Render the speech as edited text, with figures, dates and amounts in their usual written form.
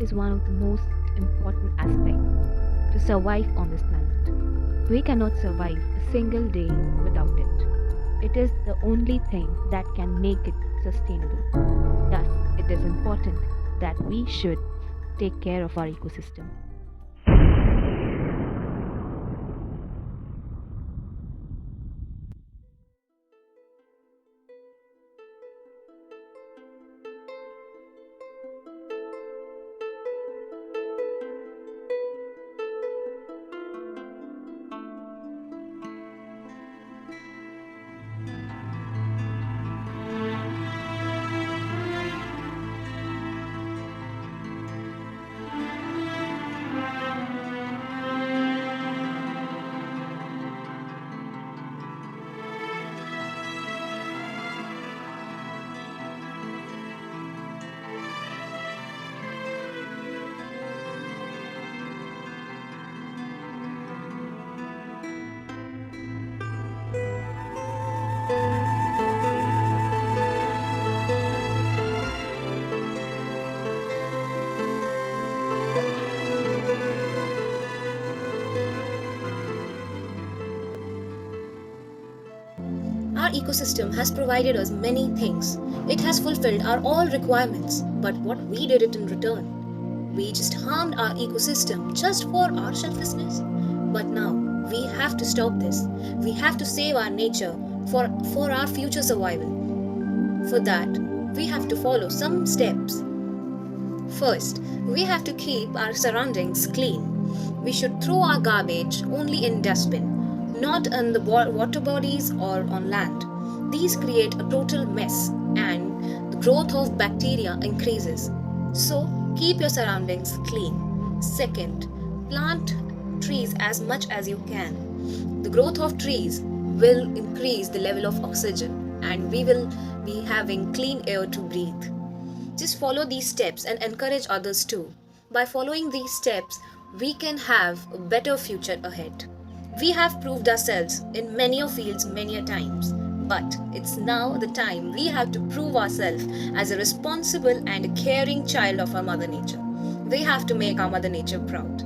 is one of the most important aspects to survive on this planet. We cannot survive a single day without it. It is the only thing that can make it sustainable. Thus, it is important that we should take care of our ecosystem. Our ecosystem has provided us many things. It has fulfilled our all requirements, but what we did it in return? We just harmed our ecosystem just for our selfishness. But now we have to stop this. We have to save our nature for our future survival. For that, we have to follow some steps. First, we have to keep our surroundings clean. We should throw our garbage only in dustbin, not in the water bodies or on land. These create a total mess and the growth of bacteria increases. So, keep your surroundings clean. Second, plant trees as much as you can. The growth of trees will increase the level of oxygen and we will be having clean air to breathe. Just follow these steps and encourage others too. By following these steps, we can have a better future ahead. We have proved ourselves in many fields many a times, but it's now the time we have to prove ourselves as a responsible and a caring child of our Mother Nature. We have to make our Mother Nature proud.